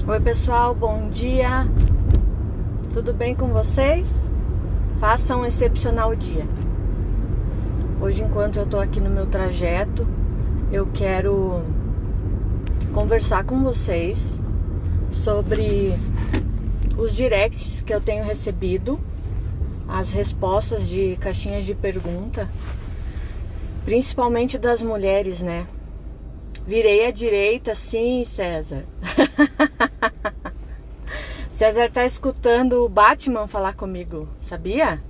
Oi pessoal, bom dia, tudo bem com vocês? Façam um excepcional dia. Hoje, enquanto eu tô aqui no meu trajeto, eu quero conversar com vocês sobre os directs que eu tenho recebido, as respostas de caixinhas de pergunta, principalmente das mulheres, né? Virei à direita, sim, César. César tá escutando o Batman falar comigo, sabia?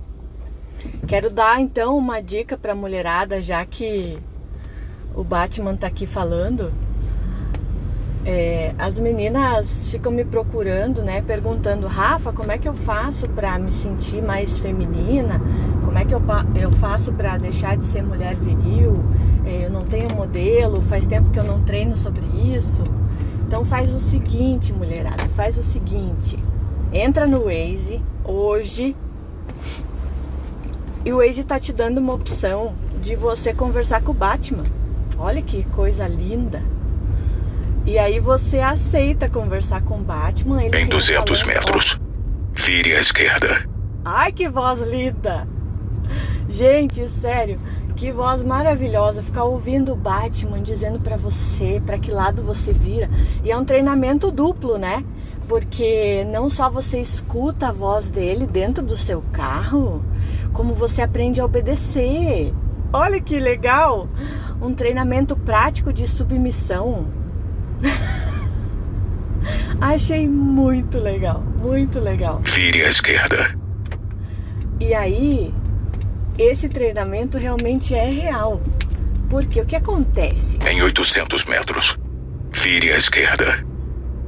Quero dar então uma dica pra mulherada, já que o Batman tá aqui falando. As meninas ficam me procurando, né? Perguntando: Rafa, como é que eu faço pra me sentir mais feminina? Como é que eu faço pra deixar de ser mulher viril? Eu não tenho modelo, faz tempo que eu não treino sobre isso. Então faz o seguinte, mulherada, faz o seguinte: entra no Waze hoje e o Waze tá te dando uma opção de você conversar com o Batman. Olha que coisa linda. E aí você aceita conversar com o Batman. Ele em 200 metros, vire à esquerda. Ai, que voz linda! Gente, sério, que voz maravilhosa. Ficar ouvindo o Batman dizendo pra você pra que lado você vira. E é um treinamento duplo, né? Porque não só você escuta a voz dele dentro do seu carro, como você aprende a obedecer. Olha que legal! Um treinamento prático de submissão. Achei muito legal, muito legal. Vire à esquerda. E aí, esse treinamento realmente é real. Porque o que acontece? Em 800 metros, vire à esquerda.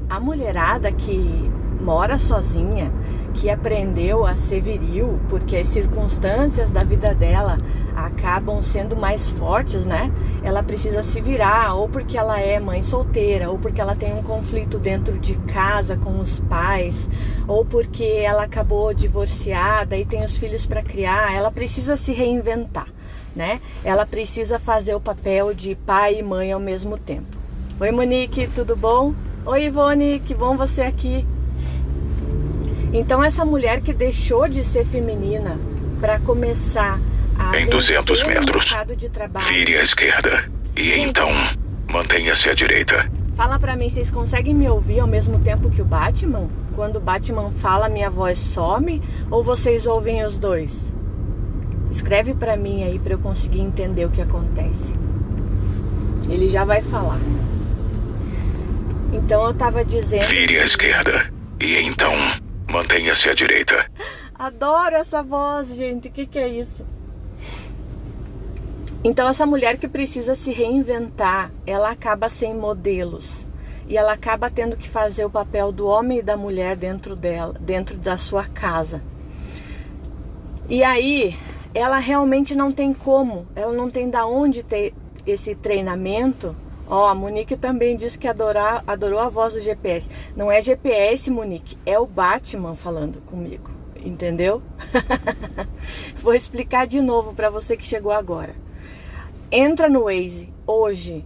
A mulherada que mora sozinha, que aprendeu a ser viril, porque as circunstâncias da vida dela acabam sendo mais fortes, né? Ela precisa se virar, ou porque ela é mãe solteira, ou porque ela tem um conflito dentro de casa com os pais, ou porque ela acabou divorciada e tem os filhos para criar. Ela precisa se reinventar, né? Ela precisa fazer o papel de pai e mãe ao mesmo tempo. Oi, Monique, tudo bom? Oi, Ivone, que bom você aqui. Então essa mulher que deixou de ser feminina para começar a em 200 metros, de trabalho, vire à esquerda e então mantenha-se à direita. Fala pra mim, vocês conseguem me ouvir ao mesmo tempo que o Batman? Quando o Batman fala, minha voz some, ou vocês ouvem os dois? Escreve pra mim aí pra eu conseguir entender o que acontece. Ele já vai falar. Então eu tava dizendo... Vire à esquerda e então mantenha-se à direita. Adoro essa voz, gente. O que é isso? Então essa mulher que precisa se reinventar, ela acaba sem modelos. E ela acaba tendo que fazer o papel do homem e da mulher dentro dela, dentro da sua casa. E aí, ela realmente não tem como, ela não tem da onde ter esse treinamento. Ó, a Monique também disse que adorou a voz do GPS. Não é GPS, Monique, é o Batman falando comigo, entendeu? Vou explicar de novo para você que chegou agora. Entra no Waze hoje.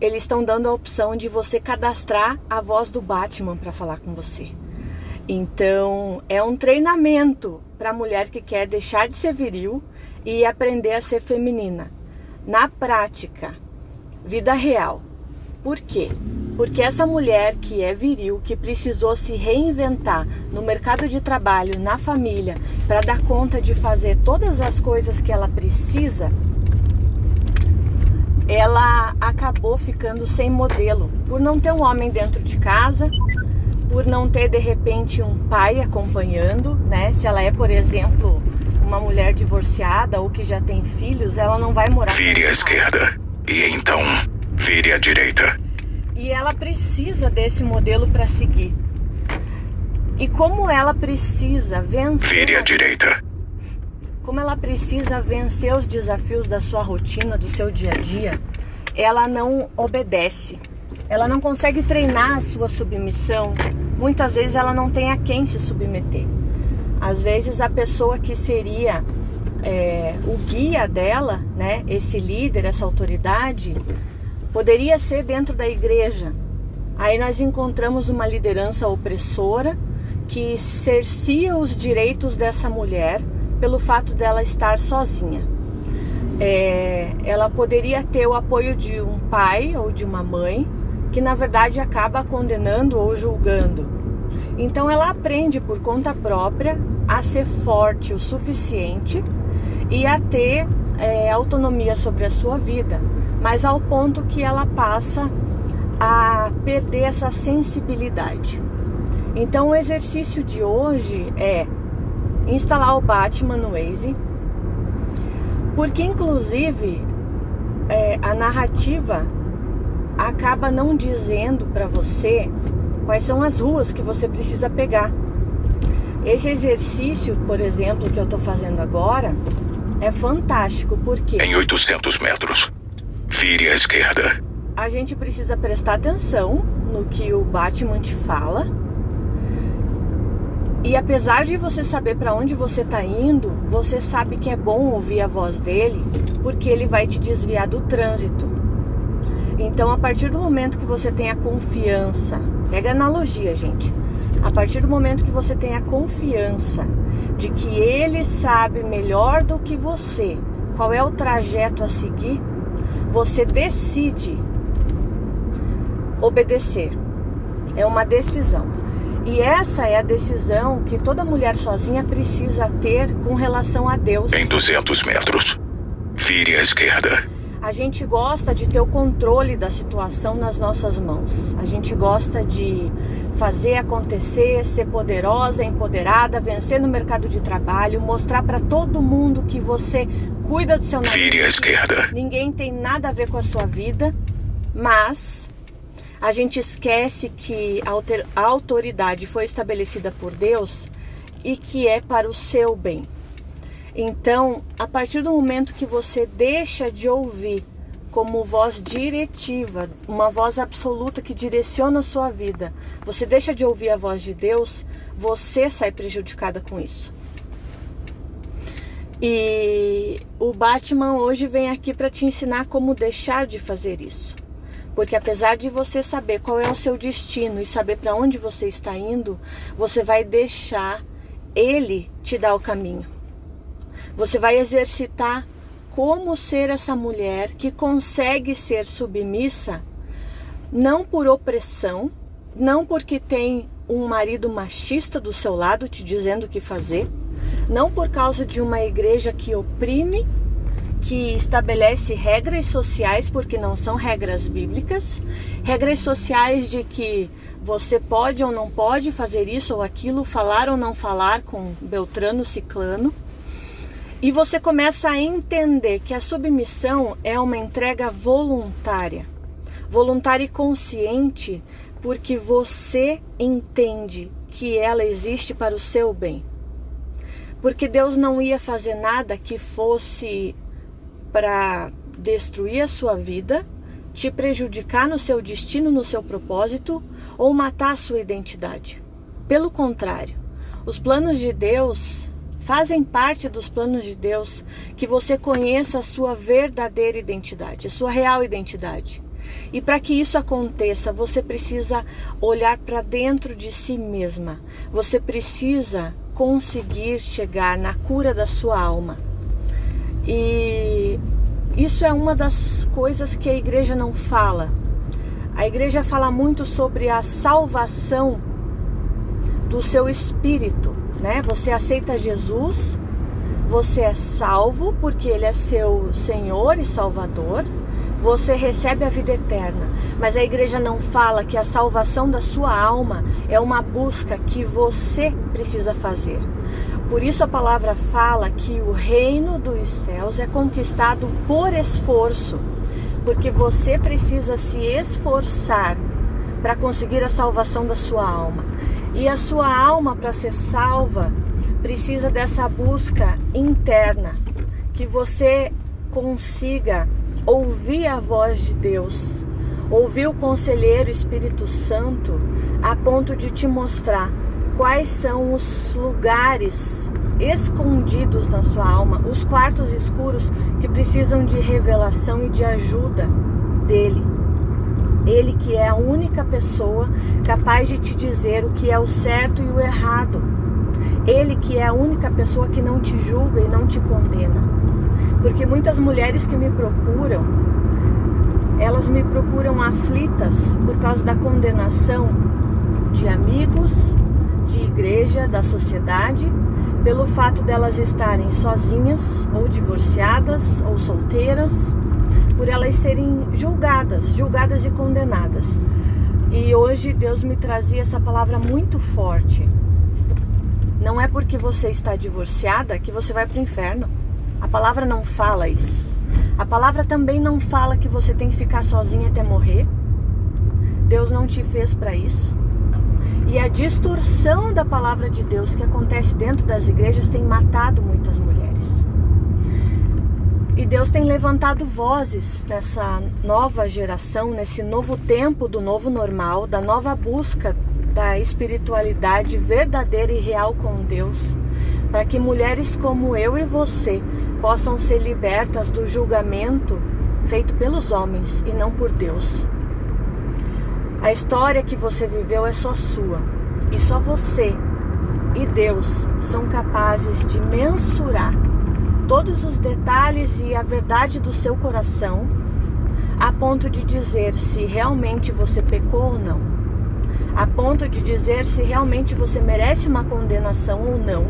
Eles estão dando a opção de você cadastrar a voz do Batman para falar com você. Então, é um treinamento para a mulher que quer deixar de ser viril e aprender a ser feminina. Na prática, vida real. Por quê? Porque essa mulher que é viril, que precisou se reinventar no mercado de trabalho, na família, para dar conta de fazer todas as coisas que ela precisa, ela acabou ficando sem modelo, por não ter um homem dentro de casa, por não ter de repente um pai acompanhando, né? Se ela é, por exemplo, uma mulher divorciada ou que já tem filhos, ela não vai morar. Vire à esquerda e então vire à direita. E ela precisa desse modelo para seguir. E como ela precisa vencer... Vire à direita. Como ela precisa vencer os desafios da sua rotina, do seu dia a dia, ela não obedece. Ela não consegue treinar a sua submissão. Muitas vezes ela não tem a quem se submeter. Às vezes a pessoa que seria o guia dela, né, esse líder, essa autoridade, poderia ser dentro da igreja. Aí nós encontramos uma liderança opressora que cerceia os direitos dessa mulher pelo fato dela estar sozinha. Ela poderia ter o apoio de um pai ou de uma mãe, que na verdade acaba condenando ou julgando. Então ela aprende por conta própria a ser forte o suficiente e a ter autonomia sobre a sua vida, mas ao ponto que ela passa a perder essa sensibilidade. Então o exercício de hoje é instalar o Batman no Waze, porque inclusive a narrativa acaba não dizendo para você quais são as ruas que você precisa pegar. Esse exercício, por exemplo, que eu estou fazendo agora, é fantástico, porque em 800 metros, vire à esquerda. A gente precisa prestar atenção no que o Batman te fala. E apesar de você saber para onde você está indo, você sabe que é bom ouvir a voz dele, porque ele vai te desviar do trânsito. Então, a partir do momento que você tem a confiança, pega a analogia, gente. A partir do momento que você tem a confiança de que ele sabe melhor do que você qual é o trajeto a seguir, você decide obedecer. É uma decisão. E essa é a decisão que toda mulher sozinha precisa ter com relação a Deus. Em 200 metros, vire à esquerda. A gente gosta de ter o controle da situação nas nossas mãos. A gente gosta de fazer acontecer, ser poderosa, empoderada, vencer no mercado de trabalho, mostrar para todo mundo que você cuida do seu nariz. Vire à esquerda. Ninguém tem nada a ver com a sua vida, mas a gente esquece que a autoridade foi estabelecida por Deus e que é para o seu bem. Então, a partir do momento que você deixa de ouvir como voz diretiva, uma voz absoluta que direciona a sua vida, você deixa de ouvir a voz de Deus, você sai prejudicada com isso. E o Batman hoje vem aqui para te ensinar como deixar de fazer isso. Porque apesar de você saber qual é o seu destino e saber para onde você está indo, você vai deixar ele te dar o caminho. Você vai exercitar como ser essa mulher que consegue ser submissa, não por opressão, não porque tem um marido machista do seu lado te dizendo o que fazer, não por causa de uma igreja que oprime, que estabelece regras sociais porque não são regras bíblicas, regras sociais de que você pode ou não pode fazer isso ou aquilo, falar ou não falar com Beltrano, Ciclano. E você começa a entender que a submissão é uma entrega voluntária. Voluntária e consciente, porque você entende que ela existe para o seu bem. Porque Deus não ia fazer nada que fosse para destruir a sua vida, te prejudicar no seu destino, no seu propósito, ou matar a sua identidade. Pelo contrário, os planos de Deus fazem parte dos planos de Deus que você conheça a sua verdadeira identidade, a sua real identidade. E para que isso aconteça, você precisa olhar para dentro de si mesma. Você precisa conseguir chegar na cura da sua alma. E isso é uma das coisas que a igreja não fala. A igreja fala muito sobre a salvação do seu espírito, né? Você aceita Jesus, você é salvo porque Ele é seu Senhor e Salvador, você recebe a vida eterna. Mas a igreja não fala que a salvação da sua alma é uma busca que você precisa fazer. Por isso a palavra fala que o reino dos céus é conquistado por esforço, porque você precisa se esforçar para conseguir a salvação da sua alma. E a sua alma, para ser salva, precisa dessa busca interna, que você consiga ouvir a voz de Deus, ouvir o conselheiro Espírito Santo, a ponto de te mostrar quais são os lugares escondidos na sua alma, os quartos escuros que precisam de revelação e de ajuda dele. Ele que é a única pessoa capaz de te dizer o que é o certo e o errado. Ele que é a única pessoa que não te julga e não te condena. Porque muitas mulheres que me procuram, elas me procuram aflitas por causa da condenação de amigos, de igreja, da sociedade, pelo fato delas estarem sozinhas, ou divorciadas, ou solteiras, por elas serem julgadas e condenadas. E hoje Deus me trazia essa palavra muito forte. Não é porque você está divorciada que você vai para o inferno. A palavra não fala isso. A palavra também não fala que você tem que ficar sozinha até morrer. Deus não te fez para isso. E a distorção da palavra de Deus que acontece dentro das igrejas tem matado muitas mulheres. E Deus tem levantado vozes nessa nova geração, nesse novo tempo do novo normal, da nova busca da espiritualidade verdadeira e real com Deus, para que mulheres como eu e você possam ser libertas do julgamento feito pelos homens e não por Deus. A história que você viveu é só sua, e só você e Deus são capazes de mensurar todos os detalhes e a verdade do seu coração, a ponto de dizer se realmente você pecou ou não, a ponto de dizer se realmente você merece uma condenação ou não.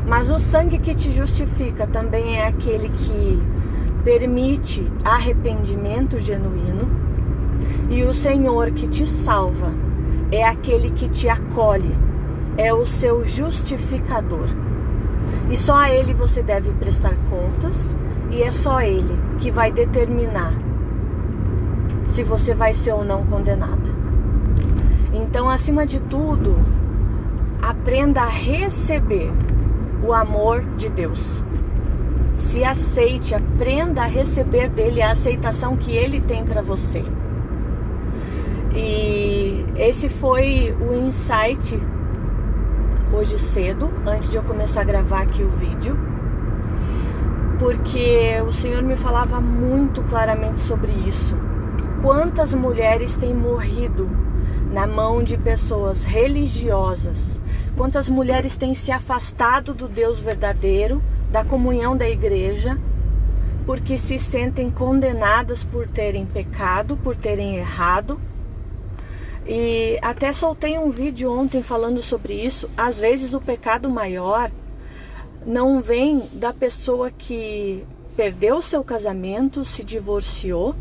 Mas o sangue que te justifica também é aquele que permite arrependimento genuíno, e o Senhor que te salva é aquele que te acolhe, é o seu justificador. E só a Ele você deve prestar contas, e é só Ele que vai determinar se você vai ser ou não condenada. Então, acima de tudo, aprenda a receber o amor de Deus. Se aceite, aprenda a receber dele a aceitação que Ele tem para você. E esse foi o insight hoje cedo, antes de eu começar a gravar aqui o vídeo, porque o Senhor me falava muito claramente sobre isso. Quantas mulheres têm morrido na mão de pessoas religiosas? Quantas mulheres têm se afastado do Deus verdadeiro, da comunhão da igreja, porque se sentem condenadas por terem pecado, por terem errado? E até soltei um vídeo ontem falando sobre isso. Às vezes o pecado maior não vem da pessoa que perdeu seu casamento, se divorciou,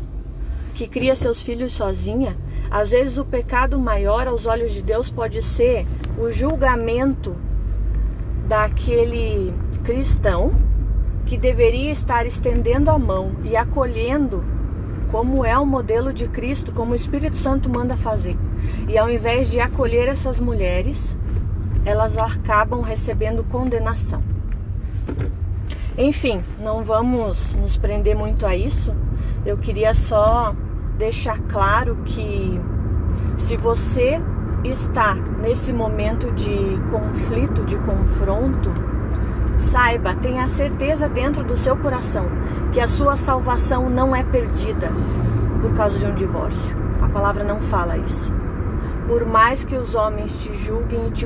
que cria seus filhos sozinha. Às vezes o pecado maior aos olhos de Deus pode ser o julgamento daquele cristão que deveria estar estendendo a mão e acolhendo como é o modelo de Cristo, como o Espírito Santo manda fazer. E ao invés de acolher essas mulheres, elas acabam recebendo condenação. Enfim, não vamos nos prender muito a isso. Eu queria só deixar claro que se você está nesse momento de conflito, de confronto, saiba, tenha certeza dentro do seu coração que a sua salvação não é perdida por causa de um divórcio. A palavra não fala isso. Por mais que os homens te julguem e te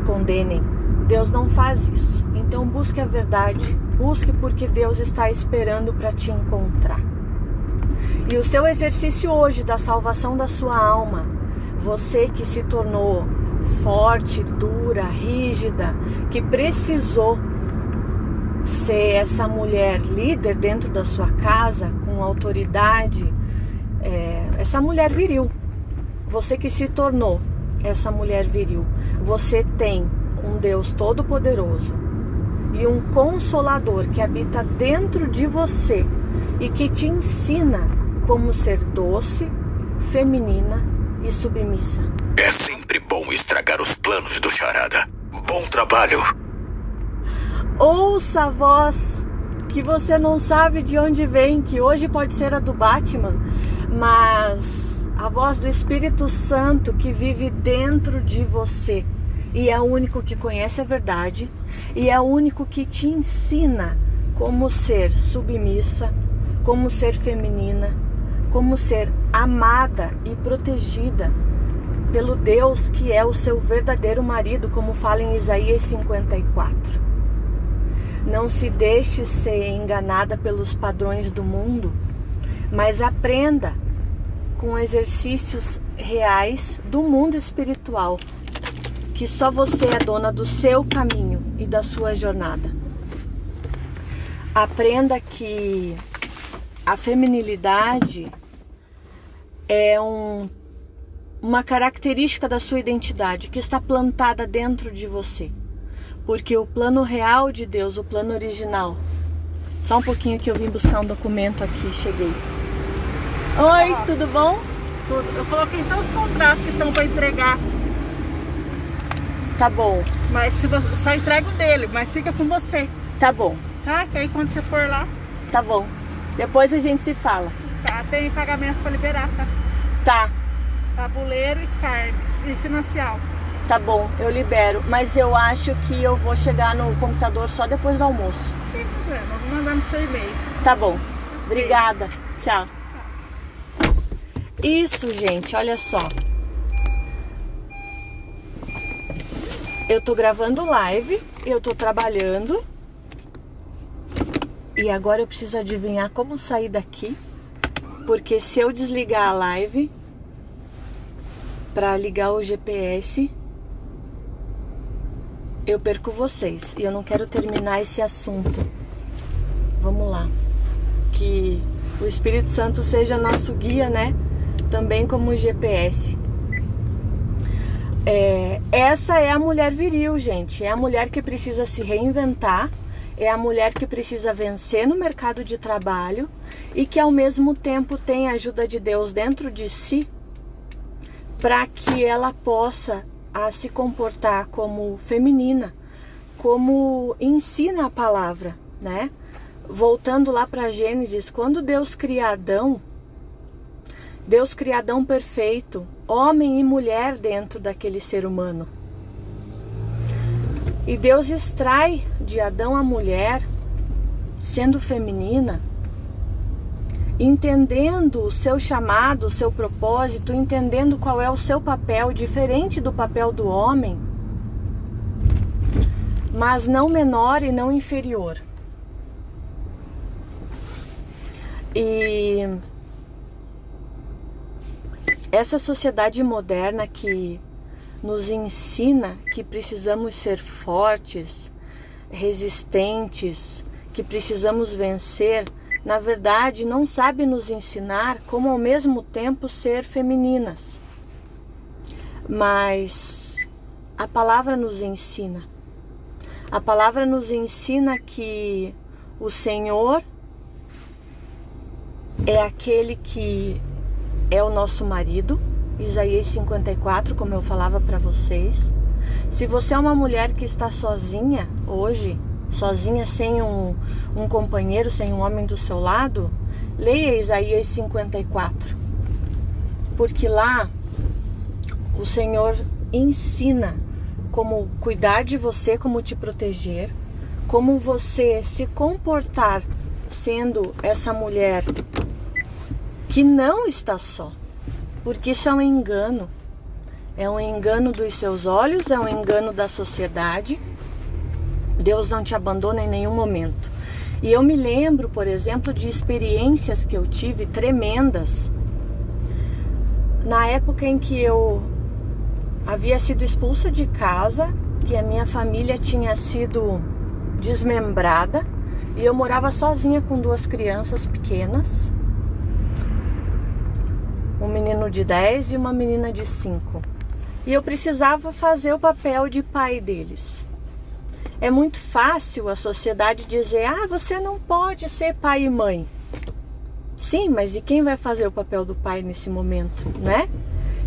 condenem, Deus não faz isso. Então busque a verdade, busque porque Deus está esperando para te encontrar. E o seu exercício hoje da salvação da sua alma, você que se tornou forte, dura, rígida, que precisou ser essa mulher líder dentro da sua casa, com autoridade, essa mulher viril. Você que se tornou essa mulher viril, você tem um Deus todo-poderoso e um Consolador que habita dentro de você e que te ensina como ser doce, feminina e submissa. É sempre bom estragar os planos do charada. Bom trabalho! Ouça a voz que você não sabe de onde vem, que hoje pode ser a do Batman, mas a voz do Espírito Santo que vive dentro de você. E é o único que conhece a verdade, e é o único que te ensina como ser submissa, como ser feminina, como ser amada e protegida pelo Deus que é o seu verdadeiro marido, como fala em Isaías 54. Não se deixe ser enganada pelos padrões do mundo, mas aprenda com exercícios reais do mundo espiritual, que só você é dona do seu caminho e da sua jornada. Aprenda que a feminilidade é uma característica da sua identidade que está plantada dentro de você. Porque o plano real de Deus, o plano original... Só um pouquinho que eu vim buscar um documento aqui, cheguei. Oi, tudo bom? Tudo. Eu coloquei todos os contratos que estão para entregar. Tá bom. Mas se você, só entrega o dele, mas fica com você. Tá bom. Tá? Que aí quando você for lá... Tá bom. Depois a gente se fala. Tá, tem pagamento para liberar, tá? Tá. Tabuleiro e carnes e financial. Tá bom, eu libero. Mas eu acho que eu vou chegar no computador só depois do almoço. Não tem problema, eu vou mandar no seu e-mail. Tá bom. Obrigada. Tchau. Isso, gente, olha só. Eu tô gravando live, eu tô trabalhando. E agora eu preciso adivinhar como sair daqui. Porque se eu desligar a live para ligar o GPS, eu perco vocês. E eu não quero terminar esse assunto. Vamos lá. Que o Espírito Santo seja nosso guia, né? Também como o GPS. Essa é a mulher viril, gente. É a mulher que precisa se reinventar. É a mulher que precisa vencer no mercado de trabalho e que ao mesmo tempo tem a ajuda de Deus dentro de si para que ela possa se comportar como feminina, como ensina a palavra, né? Voltando lá para Gênesis, quando Deus cria Adão perfeito, homem e mulher dentro daquele ser humano. E Deus extrai de Adão a mulher, sendo feminina, entendendo o seu chamado, o seu propósito, entendendo qual é o seu papel, diferente do papel do homem, mas não menor e não inferior. E essa sociedade moderna que nos ensina que precisamos ser fortes, resistentes, que precisamos vencer, na verdade não sabe nos ensinar como ao mesmo tempo ser femininas. Mas a palavra nos ensina. A palavra nos ensina que o Senhor é aquele que é o nosso marido, Isaías 54, como eu falava para vocês. Se você é uma mulher que está sozinha hoje, sozinha, sem um companheiro, sem um homem do seu lado, leia Isaías 54. Porque lá o Senhor ensina como cuidar de você, como te proteger, como você se comportar sendo essa mulher que não está só. Porque isso é um engano. É um engano dos seus olhos, é um engano da sociedade. Deus não te abandona em nenhum momento. E eu me lembro, por exemplo, de experiências que eu tive tremendas. Na época em que eu havia sido expulsa de casa, que a minha família tinha sido desmembrada, e eu morava sozinha com 2 crianças pequenas. Um menino de 10 e uma menina de 5. E eu precisava fazer o papel de pai deles. É muito fácil a sociedade dizer: você não pode ser pai e mãe. Sim, mas e quem vai fazer o papel do pai nesse momento, né?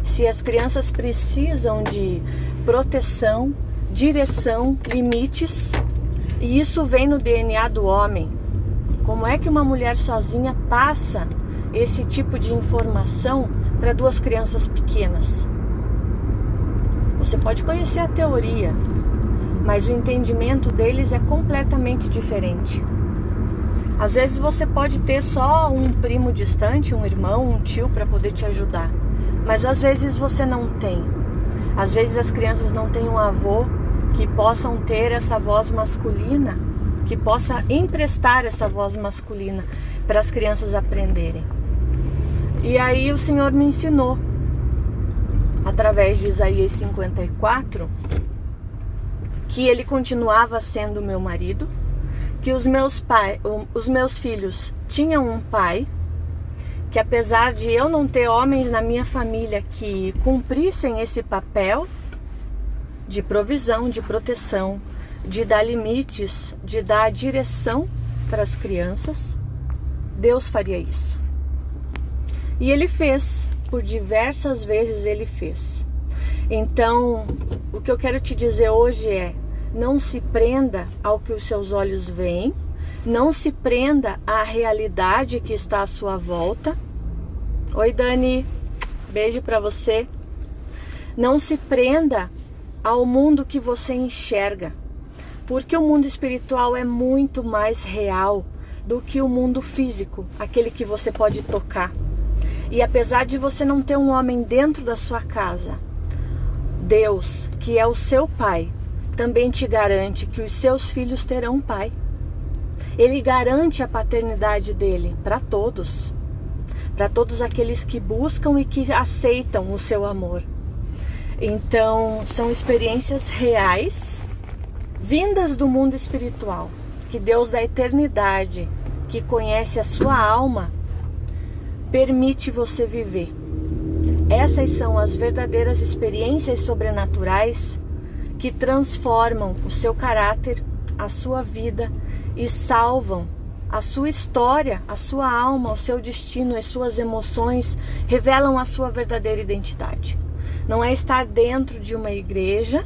Se as crianças precisam de proteção, direção, limites, e isso vem no DNA do homem. Como é que uma mulher sozinha passa esse tipo de informação para 2 crianças pequenas? Você pode conhecer a teoria, mas o entendimento deles é completamente diferente. Às vezes você pode ter só um primo distante, um irmão, um tio para poder te ajudar. Mas às vezes você não tem. Às vezes as crianças não têm um avô que possam ter essa voz masculina, que possa emprestar essa voz masculina para as crianças aprenderem. E aí o Senhor me ensinou, através de Isaías 54, que Ele continuava sendo meu marido, que os meus filhos tinham um pai, que apesar de eu não ter homens na minha família que cumprissem esse papel de provisão, de proteção, de dar limites, de dar direção para as crianças, Deus faria isso. E Ele fez, por diversas vezes Ele fez. Então, o que eu quero te dizer hoje é: não se prenda ao que os seus olhos veem, não se prenda à realidade que está à sua volta. Oi, Dani, beijo pra você. Não se prenda ao mundo que você enxerga, porque o mundo espiritual é muito mais real do que o mundo físico, aquele que você pode tocar. E apesar de você não ter um homem dentro da sua casa, Deus, que é o seu pai, também te garante que os seus filhos terão um pai. Ele garante a paternidade dele para todos aqueles que buscam e que aceitam o seu amor. Então, são experiências reais, vindas do mundo espiritual, que Deus da eternidade, que conhece a sua alma, permite você viver. Essas são as verdadeiras experiências sobrenaturais que transformam o seu caráter, a sua vida e salvam a sua história, a sua alma, o seu destino, as suas emoções, revelam a sua verdadeira identidade. Não é estar dentro de uma igreja,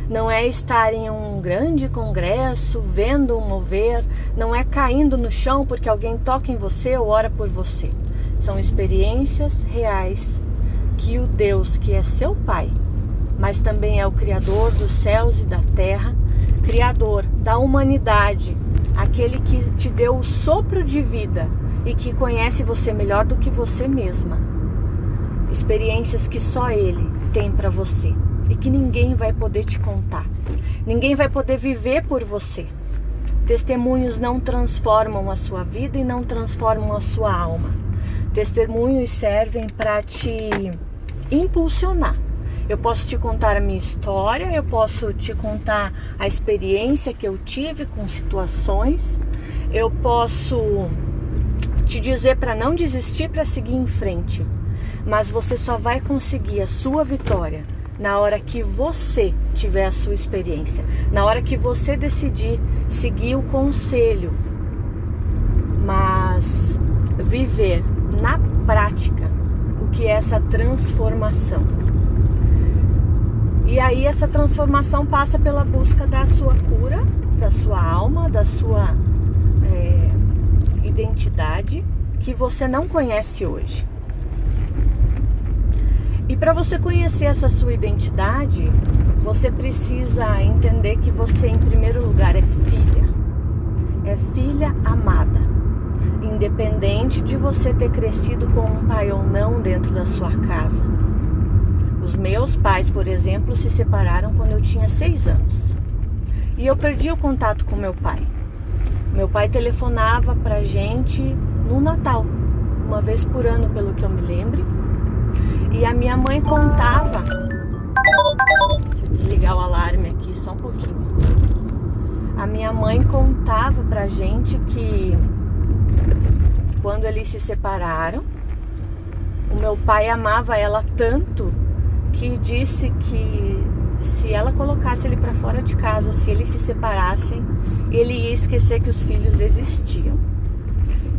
não é estar em um grande congresso, vendo um mover, não é caindo no chão porque alguém toca em você ou ora por você. São experiências reais que o Deus, que é seu Pai, mas também é o Criador dos céus e da terra, Criador da humanidade, aquele que te deu o sopro de vida e que conhece você melhor do que você mesma. Experiências que só Ele tem para você e que ninguém vai poder te contar. Ninguém vai poder viver por você. Testemunhos não transformam a sua vida e não transformam a sua alma. Testemunhos servem para te impulsionar. Eu posso te contar a minha história, eu posso te contar a experiência que eu tive com situações, eu posso te dizer para não desistir, para seguir em frente. Mas você só vai conseguir a sua vitória na hora que você tiver a sua experiência, na hora que você decidir seguir o conselho, mas viver na prática o que é essa transformação. E aí essa transformação passa pela busca da sua cura, da sua alma, da sua identidade que você não conhece hoje. E para você conhecer essa sua identidade, você precisa entender que você, em primeiro lugar, é filha amada. Independente de você ter crescido com um pai ou não dentro da sua casa. Os meus pais, por exemplo, se separaram quando eu tinha 6 anos. E eu perdi o contato com meu pai. Meu pai telefonava pra gente no Natal, uma vez por ano, pelo que eu me lembre. E a minha mãe contava... Deixa eu desligar o alarme aqui só um pouquinho. A minha mãe contava pra gente que quando eles se separaram, o meu pai amava ela tanto que disse que se ela colocasse ele para fora de casa, se eles se separassem, ele ia esquecer que os filhos existiam.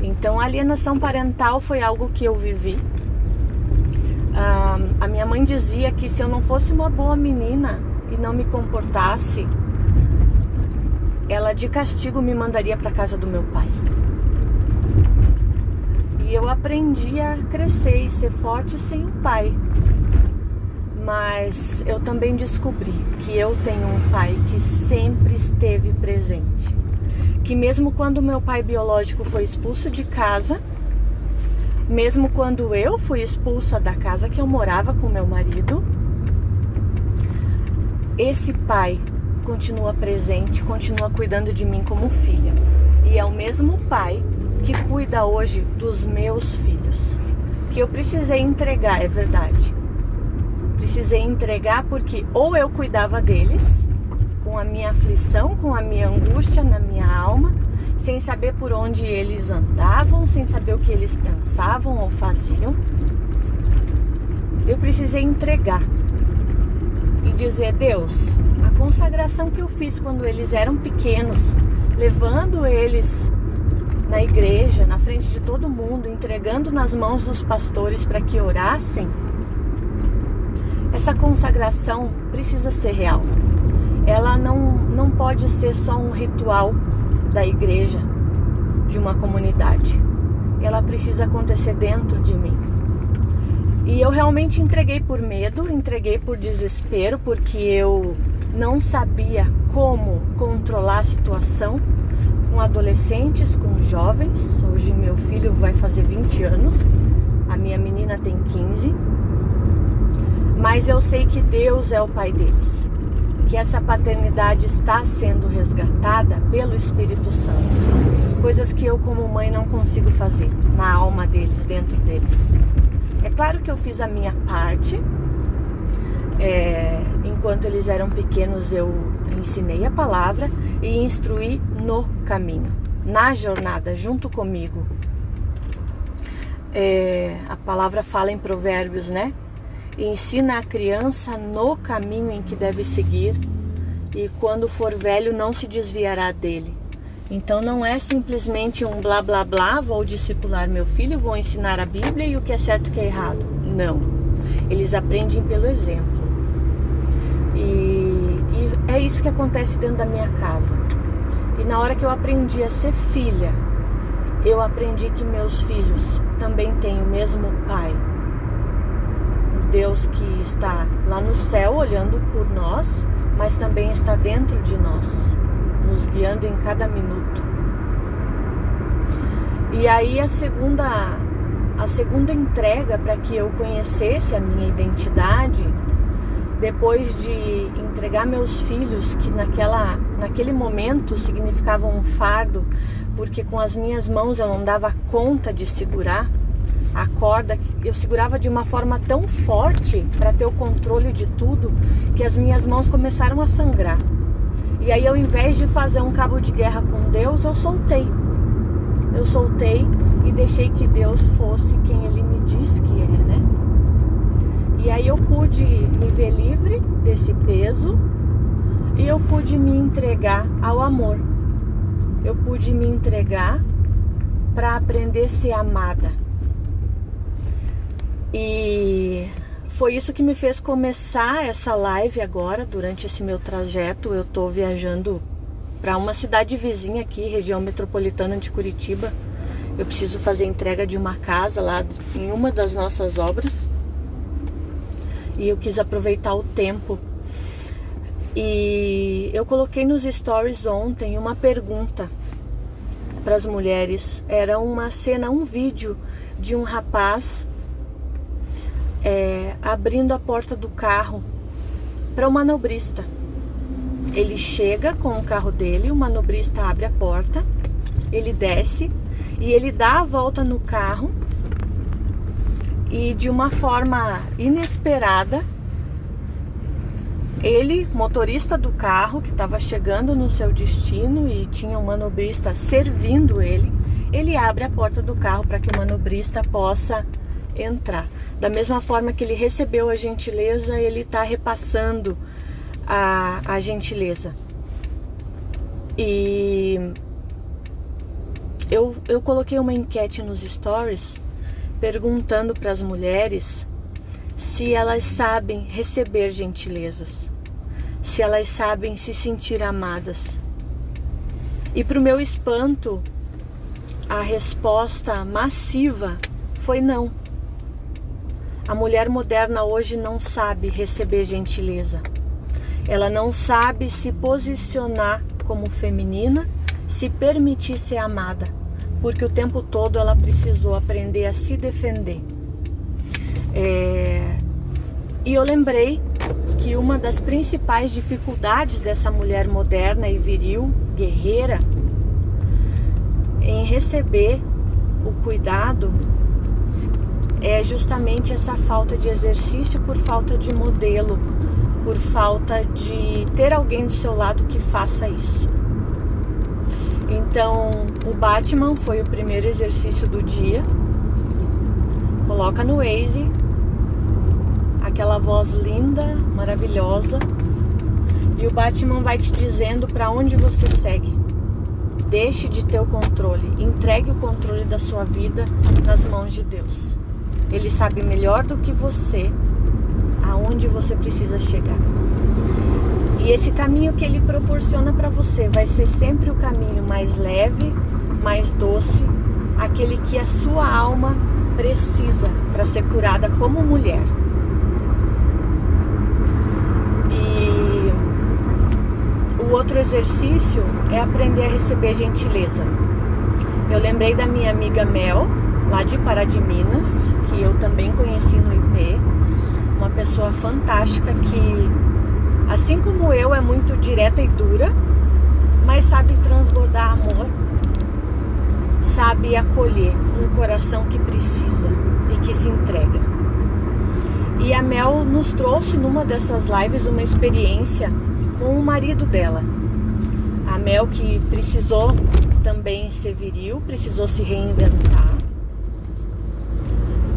Então a alienação parental foi algo que eu vivi. A minha mãe dizia que se eu não fosse uma boa menina e não me comportasse, ela de castigo me mandaria para casa do meu pai. E eu aprendi a crescer e ser forte sem um pai. Mas eu também descobri que eu tenho um pai que sempre esteve presente, que mesmo quando meu pai biológico foi expulso de casa, mesmo quando eu fui expulsa da casa que eu morava com meu marido, esse pai continua presente, continua cuidando de mim como filha. E é o mesmo pai que cuida hoje dos meus filhos, que eu precisei entregar, é verdade. Precisei entregar porque ou eu cuidava deles, com a minha aflição, com a minha angústia na minha alma, sem saber por onde eles andavam, sem saber o que eles pensavam ou faziam. Eu precisei entregar e dizer: Deus, a consagração que eu fiz quando eles eram pequenos, levando eles na igreja, na frente de todo mundo, entregando nas mãos dos pastores para que orassem, essa consagração precisa ser real. Ela não pode ser só um ritual da igreja, de uma comunidade. Ela precisa acontecer dentro de mim. E eu realmente entreguei por medo, entreguei por desespero, porque eu não sabia como controlar a situação com adolescentes, com jovens. Hoje meu filho vai fazer 20 anos, a minha menina tem 15. Mas eu sei que Deus é o pai deles, que essa paternidade está sendo resgatada pelo Espírito Santo. Coisas que eu como mãe não consigo fazer na alma deles, dentro deles. É claro que eu fiz a minha parte. Enquanto eles eram pequenos, eu ensinei a palavra e instruí no caminho, na jornada, junto comigo. A palavra fala em Provérbios, né? Ensina a criança no caminho em que deve seguir, e quando for velho não se desviará dele. Então não é simplesmente um blá blá blá, vou discipular meu filho, vou ensinar a Bíblia e o que é certo e o que é errado. Não. Eles aprendem pelo exemplo. E é isso que acontece dentro da minha casa. E na hora que eu aprendi a ser filha, eu aprendi que meus filhos também têm o mesmo pai. Deus que está lá no céu olhando por nós, mas também está dentro de nós, nos guiando em cada minuto. E aí a segunda entrega para que eu conhecesse a minha identidade, depois de entregar meus filhos, que naquele momento significavam um fardo, porque com as minhas mãos eu não dava conta de segurar a corda, eu segurava de uma forma tão forte para ter o controle de tudo, que as minhas mãos começaram a sangrar. E aí, ao invés de fazer um cabo de guerra com Deus, eu soltei e deixei que Deus fosse quem Ele me disse que é, né? E aí eu pude me ver livre desse peso e eu pude me entregar ao amor. Eu pude me entregar para aprender a ser amada. E foi isso que me fez começar essa live agora. Durante esse meu trajeto, eu tô viajando para uma cidade vizinha aqui, região metropolitana de Curitiba. Eu preciso fazer entrega de uma casa lá em uma das nossas obras. E eu quis aproveitar o tempo. E eu coloquei nos stories ontem uma pergunta para as mulheres. Era uma cena, um vídeo de um rapaz abrindo a porta do carro para o manobrista. Ele chega com o carro dele, o manobrista abre a porta, ele desce e ele dá a volta no carro e, de uma forma inesperada, ele, motorista do carro, que estava chegando no seu destino e tinha um manobrista servindo ele abre a porta do carro para que o manobrista possa entrar. Da mesma forma que ele recebeu a gentileza, ele está repassando a gentileza. E eu coloquei uma enquete nos stories perguntando para as mulheres se elas sabem receber gentilezas, se elas sabem se sentir amadas. E para o meu espanto, a resposta massiva foi não. A mulher moderna hoje não sabe receber gentileza. Ela não sabe se posicionar como feminina, se permitir ser amada, porque o tempo todo ela precisou aprender a se defender. E eu lembrei que uma das principais dificuldades dessa mulher moderna e viril, guerreira, em receber o cuidado é justamente essa falta de exercício, por falta de modelo, por falta de ter alguém do seu lado que faça isso. Então, o Batman foi o primeiro exercício do dia. Coloca no Waze aquela voz linda, maravilhosa, e o Batman vai te dizendo para onde você segue. Deixe de ter o controle, entregue o controle da sua vida nas mãos de Deus. Ele sabe melhor do que você aonde você precisa chegar. E esse caminho que ele proporciona para você vai ser sempre o caminho mais leve, mais doce, aquele que a sua alma precisa para ser curada como mulher. E o outro exercício é aprender a receber gentileza. Eu lembrei da minha amiga Mel, lá de Pará de Minas, que eu também conheci no IP, uma pessoa fantástica que, assim como eu, é muito direta e dura, mas sabe transbordar amor, sabe acolher um coração que precisa e que se entrega. E a Mel nos trouxe numa dessas lives uma experiência com o marido dela. A Mel, que precisou também ser viril, precisou se reinventar,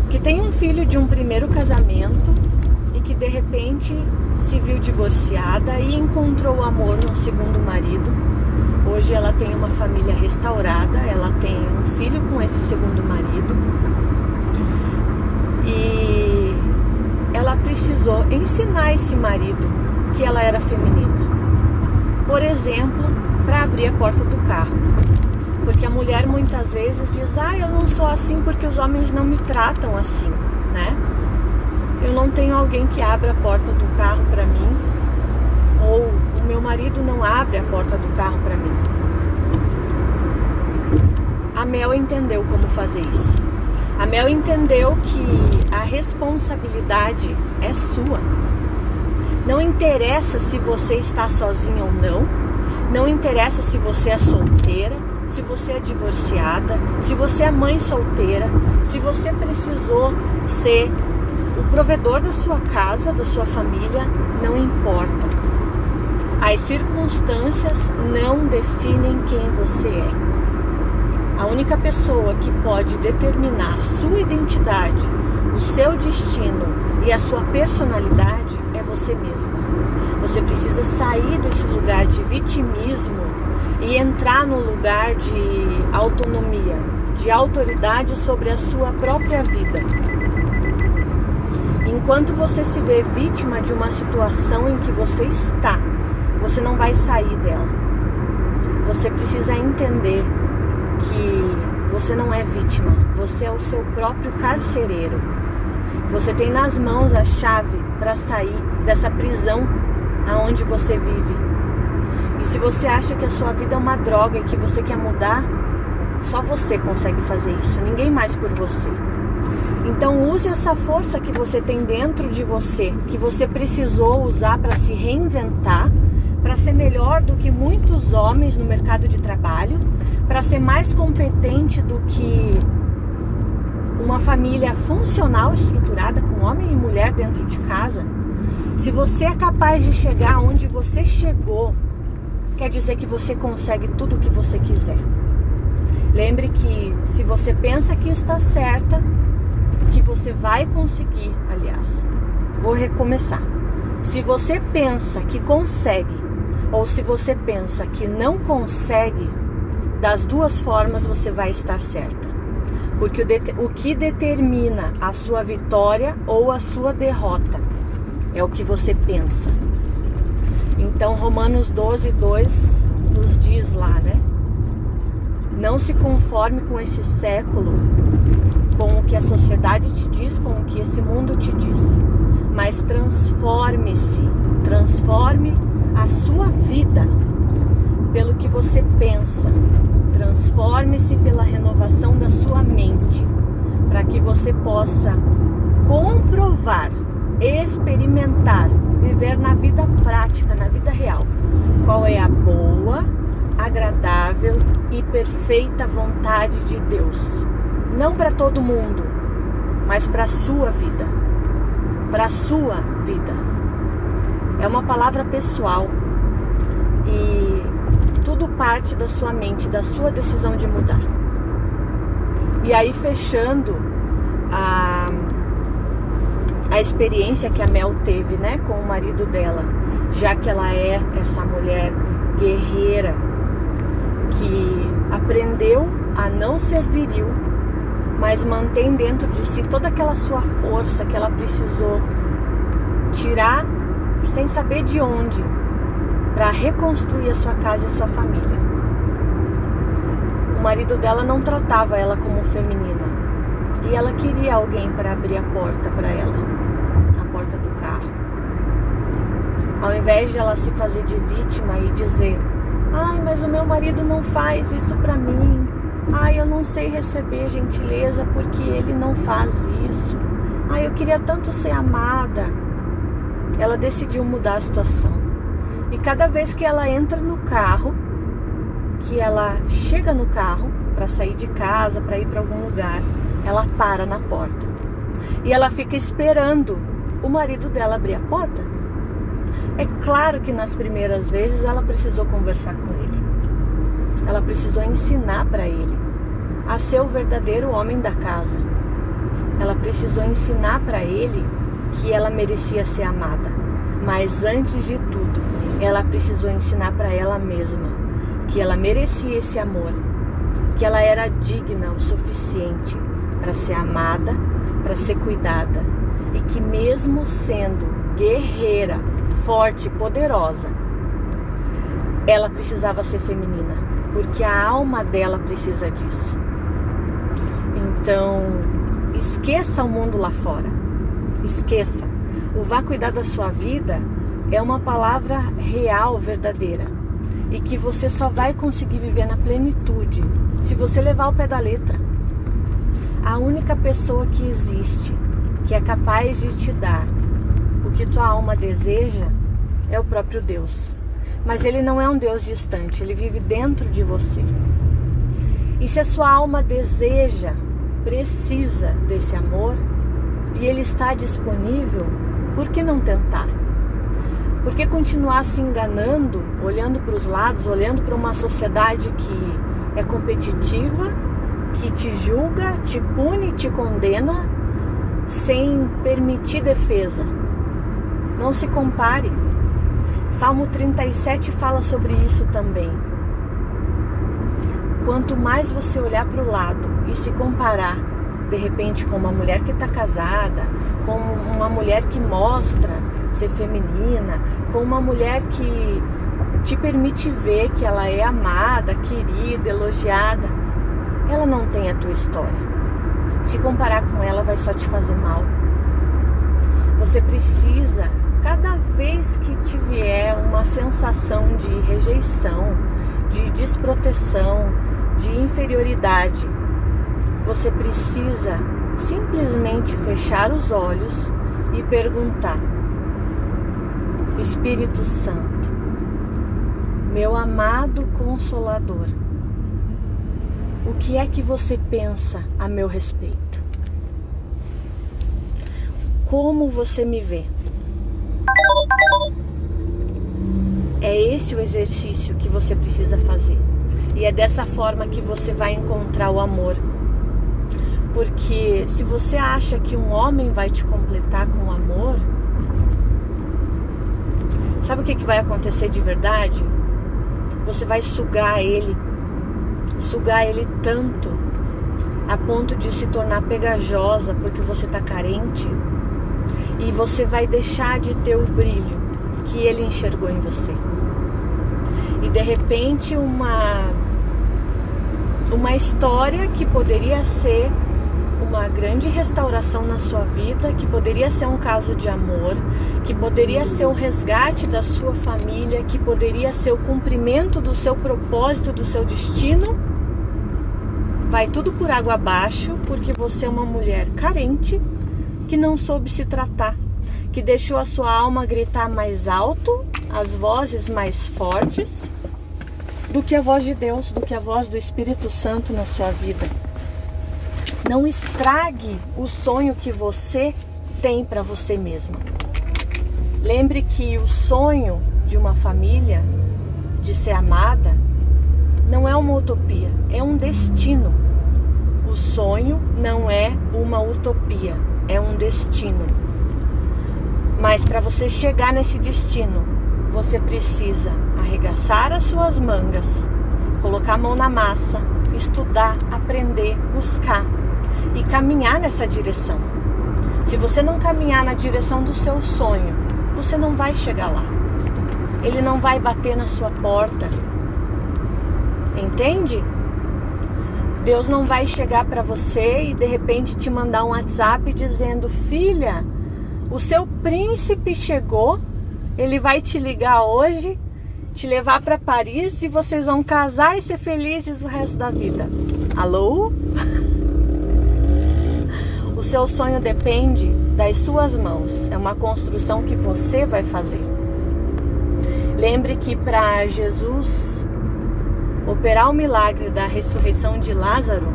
que tem um filho de um primeiro casamento e que de repente se viu divorciada e encontrou o amor no segundo marido. Hoje ela tem uma família restaurada, ela tem um filho com esse segundo marido e ela precisou ensinar esse marido que ela era feminina. Por exemplo, para abrir a porta do carro. Porque a mulher muitas vezes diz: eu não sou assim porque os homens não me tratam assim, né? Eu não tenho alguém que abra a porta do carro para mim, ou o meu marido não abre a porta do carro para mim. A Mel entendeu como fazer isso. A Mel entendeu que a responsabilidade é sua. Não interessa se você está sozinha ou não, não interessa se você é solteira, se você é divorciada, se você é mãe solteira, se você precisou ser o provedor da sua casa, da sua família, não importa. As circunstâncias não definem quem você é. A única pessoa que pode determinar a sua identidade, o seu destino e a sua personalidade é você mesma. Você precisa sair desse lugar de vitimismo e entrar no lugar de autonomia, de autoridade sobre a sua própria vida. Enquanto você se vê vítima de uma situação em que você está, você não vai sair dela. Você precisa entender que você não é vítima, você é o seu próprio carcereiro. Você tem nas mãos a chave para sair dessa prisão aonde você vive. E se você acha que a sua vida é uma droga e que você quer mudar, só você consegue fazer isso, ninguém mais por você. Então use essa força que você tem dentro de você, que você precisou usar para se reinventar, para ser melhor do que muitos homens no mercado de trabalho, para ser mais competente do que uma família funcional, estruturada, com homem e mulher dentro de casa. Se você é capaz de chegar onde você chegou, quer dizer que você consegue tudo o que você quiser. Lembre que se você pensa que está certa, que você vai conseguir, aliás, vou recomeçar. Se você pensa que consegue, ou se você pensa que não consegue, das duas formas você vai estar certa. Porque o que determina a sua vitória ou a sua derrota é o que você pensa. Então Romanos 12:2 nos diz lá, né? Não se conforme com esse século, com o que a sociedade te diz, com o que esse mundo te diz, mas transforme a sua vida pelo que você pensa. Transforme-se pela renovação da sua mente, para que você possa comprovar, experimentar, viver na vida prática, na vida real, qual é a boa, agradável e perfeita vontade de Deus. Não para todo mundo, mas para a sua vida. Para a sua vida. É uma palavra pessoal e tudo parte da sua mente, da sua decisão de mudar. E aí, fechando a experiência que a Mel teve, né, com o marido dela, já que ela é essa mulher guerreira que aprendeu a não ser viril, mas mantém dentro de si toda aquela sua força que ela precisou tirar sem saber de onde, para reconstruir a sua casa e a sua família. O marido dela não tratava ela como feminina e ela queria alguém para abrir a porta para ela, a porta do carro. Ao invés de ela se fazer de vítima e dizer: ai, mas o meu marido não faz isso para mim, ai, eu não sei receber gentileza porque ele não faz isso, ai, eu queria tanto ser amada. Ela decidiu mudar a situação. E cada vez que ela entra no carro, que ela chega no carro para sair de casa, para ir para algum lugar, ela para na porta. E ela fica esperando o marido dela abrir a porta. É claro que nas primeiras vezes ela precisou conversar com ele. Ela precisou ensinar para ele a ser o verdadeiro homem da casa. Ela precisou ensinar para ele que ela merecia ser amada. Mas antes de tudo, ela precisou ensinar para ela mesma que ela merecia esse amor, que ela era digna o suficiente para ser amada, para ser cuidada, e que mesmo sendo guerreira, forte, poderosa, ela precisava ser feminina, porque a alma dela precisa disso. Então, esqueça o mundo lá fora, esqueça. O vá cuidar da sua vida é uma palavra real, verdadeira, e que você só vai conseguir viver na plenitude se você levar ao pé da letra. A única pessoa que existe, que é capaz de te dar o que tua alma deseja, é o próprio Deus. Mas Ele não é um Deus distante, Ele vive dentro de você. E se a sua alma deseja, precisa desse amor, e Ele está disponível, por que não tentar? Por que continuar se enganando, olhando para os lados, olhando para uma sociedade que é competitiva, que te julga, te pune, te condena, sem permitir defesa? Não se compare. Salmo 37 fala sobre isso também. Quanto mais você olhar para o lado e se comparar, de repente, com uma mulher que está casada, com uma mulher que mostra ser feminina, com uma mulher que te permite ver que ela é amada, querida, elogiada, ela não tem a tua história. Se comparar com ela vai só te fazer mal. Você precisa, cada vez que te vier uma sensação de rejeição, de desproteção, de inferioridade, você precisa simplesmente fechar os olhos e perguntar: Espírito Santo, meu amado Consolador, o que é que você pensa a meu respeito? Como você me vê? É esse o exercício que você precisa fazer. E é dessa forma que você vai encontrar o amor. Porque se você acha que um homem vai te completar com amor, sabe o que vai acontecer de verdade? Você vai sugar ele tanto, a ponto de se tornar pegajosa porque você está carente, e você vai deixar de ter o brilho que ele enxergou em você. E de repente uma história que poderia ser uma grande restauração na sua vida, que poderia ser um caso de amor, que poderia ser o resgate da sua família, que poderia ser o cumprimento do seu propósito, do seu destino, vai tudo por água abaixo, porque você é uma mulher carente, que não soube se tratar, que deixou a sua alma gritar mais alto, as vozes mais fortes, do que a voz de Deus, do que a voz do Espírito Santo na sua vida. Não estrague o sonho que você tem para você mesma. Lembre que o sonho de uma família, de ser amada, não é uma utopia, é um destino. O sonho não é uma utopia, é um destino. Mas para você chegar nesse destino, você precisa arregaçar as suas mangas, colocar a mão na massa, estudar, aprender, buscar e caminhar nessa direção. Se você não caminhar na direção do seu sonho, você não vai chegar lá. Ele não vai bater na sua porta. Entende? Deus não vai chegar para você e de repente te mandar um WhatsApp dizendo: filha, o seu príncipe chegou, ele vai te ligar hoje, te levar para Paris e vocês vão casar e ser felizes o resto da vida. Alô? O seu sonho depende das suas mãos. É uma construção que você vai fazer. Lembre que para Jesus operar o milagre da ressurreição de Lázaro,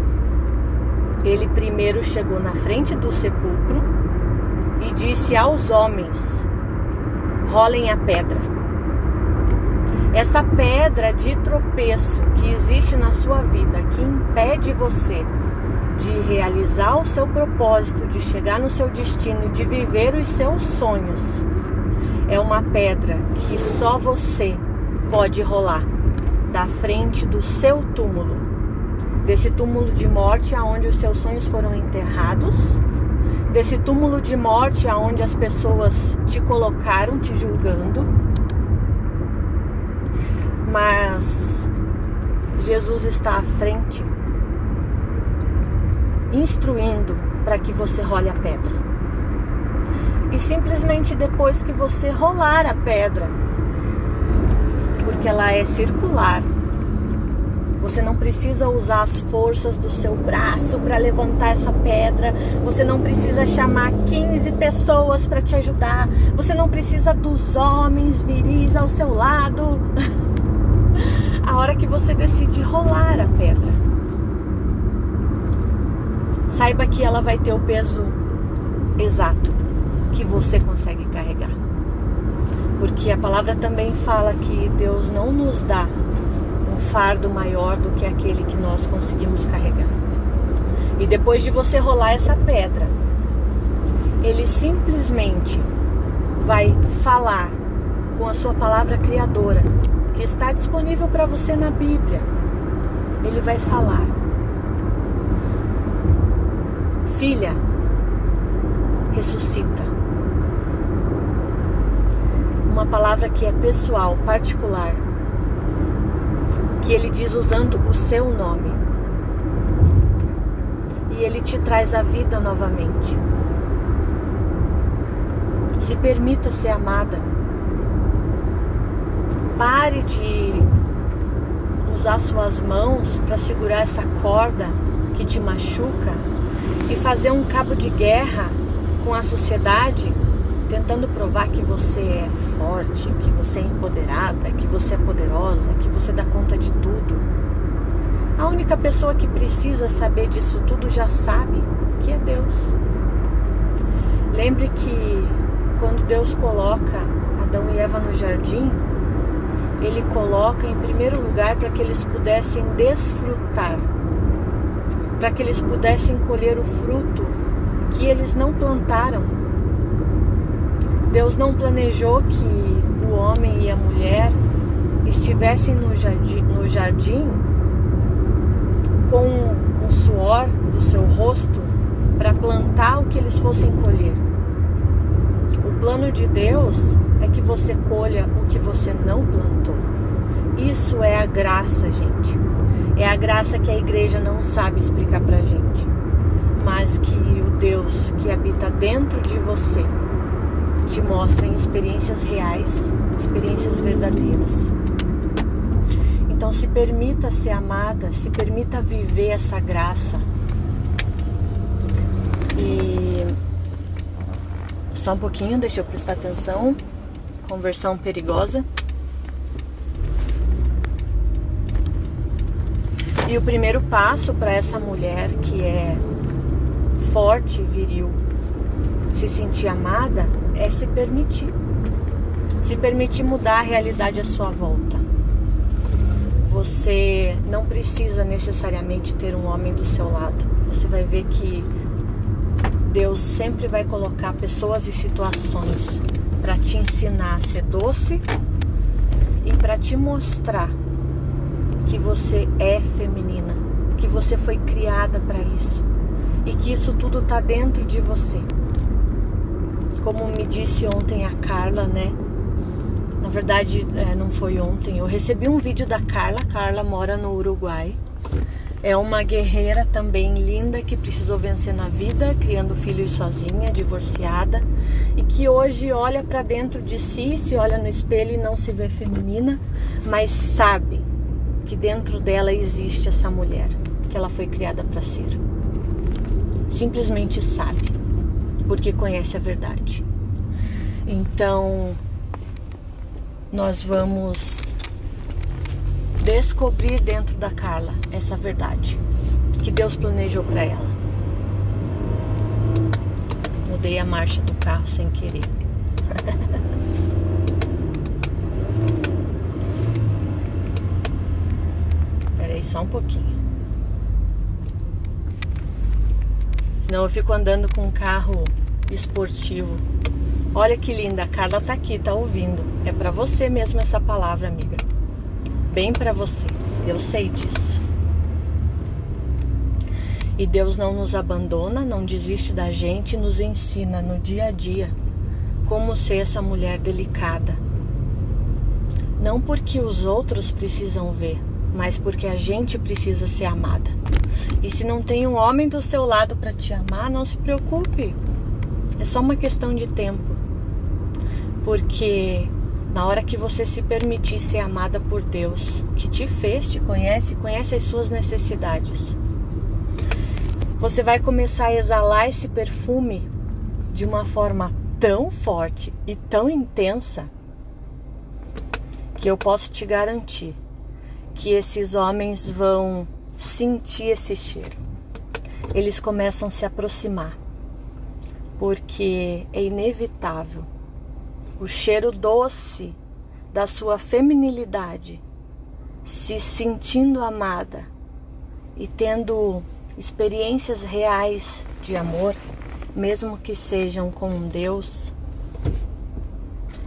ele primeiro chegou na frente do sepulcro e disse aos homens: rolem a pedra. Essa pedra de tropeço que existe na sua vida, que impede você de realizar o seu propósito, de chegar no seu destino e de viver os seus sonhos, é uma pedra que só você pode rolar da frente do seu túmulo, desse túmulo de morte aonde os seus sonhos foram enterrados, desse túmulo de morte aonde as pessoas te colocaram, te julgando. Mas Jesus está à frente, instruindo para que você role a pedra. E simplesmente depois que você rolar a pedra, porque ela é circular, você não precisa usar as forças do seu braço para levantar essa pedra, você não precisa chamar 15 pessoas para te ajudar, você não precisa dos homens viris ao seu lado. A hora que você decide rolar a pedra, saiba que ela vai ter o peso exato que você consegue carregar. Porque a palavra também fala que Deus não nos dá um fardo maior do que aquele que nós conseguimos carregar. E depois de você rolar essa pedra, Ele simplesmente vai falar com a sua palavra criadora, que está disponível para você na Bíblia. Ele vai falar: filha, ressuscita. Uma palavra que é pessoal, particular, que Ele diz usando o seu nome. E Ele te traz a vida novamente. Se permita ser amada. Pare de usar suas mãos para segurar essa corda que te machuca e fazer um cabo de guerra com a sociedade, tentando provar que você é forte, que você é empoderada, que você é poderosa, que você dá conta de tudo. A única pessoa que precisa saber disso tudo já sabe, que é Deus. Lembre que quando Deus coloca Adão e Eva no jardim, Ele coloca em primeiro lugar para que eles pudessem desfrutar, para que eles pudessem colher o fruto que eles não plantaram. Deus não planejou que o homem e a mulher estivessem no jardim com o suor do seu rosto para plantar o que eles fossem colher. O plano de Deus é que você colha o que você não plantou. Isso é a graça, gente. É a graça que a igreja não sabe explicar pra gente. mas que o Deus que habita dentro de você te mostra em experiências reais, experiências verdadeiras. Então se permita ser amada, se permita viver essa graça. E só um pouquinho, deixa eu prestar atenção. Conversão perigosa. E o primeiro passo para essa mulher que é forte, viril, se sentir amada, é se permitir. Se permitir mudar a realidade à sua volta. Você não precisa necessariamente ter um homem do seu lado. Você vai ver que Deus sempre vai colocar pessoas e situações para te ensinar a ser doce e para te mostrar que você é feminina, que você foi criada para isso e que isso tudo está dentro de você. Como me disse ontem a Carla, né? Na verdade, não foi ontem. Eu recebi um vídeo da Carla. Carla mora no Uruguai. É uma guerreira também linda que precisou vencer na vida, criando filhos sozinha, divorciada, e que hoje olha para dentro de si, se olha no espelho e não se vê feminina, mas sabe que dentro dela existe essa mulher, que ela foi criada para ser. Simplesmente sabe, porque conhece a verdade. Então, nós vamos descobrir dentro da Carla essa verdade que Deus planejou para ela. Mudei a marcha do carro sem querer. Peraí, só um pouquinho. Senão eu fico andando com um carro esportivo. Olha que linda, a Carla tá aqui, tá ouvindo. É pra você mesmo essa palavra, amiga. Bem pra você, eu sei disso. E Deus não nos abandona, não desiste da gente, nos ensina no dia a dia como ser essa mulher delicada. Não porque os outros precisam ver, mas porque a gente precisa ser amada. E se não tem um homem do seu lado para te amar, não se preocupe. É só uma questão de tempo. Porque na hora que você se permitir ser amada por Deus, que te fez, te conhece, conhece as suas necessidades, você vai começar a exalar esse perfume de uma forma tão forte e tão intensa que eu posso te garantir que esses homens vão sentir esse cheiro. Eles começam a se aproximar, porque é inevitável. O cheiro doce da sua feminilidade, se sentindo amada e tendo experiências reais de amor, mesmo que sejam com Deus,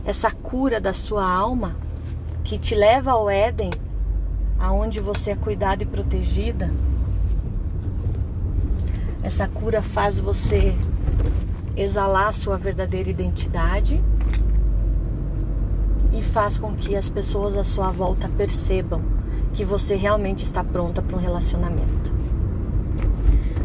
essa cura da sua alma que te leva ao Éden, aonde você é cuidada e protegida, essa cura faz você exalar a sua verdadeira identidade e faz com que as pessoas à sua volta percebam que você realmente está pronta para um relacionamento.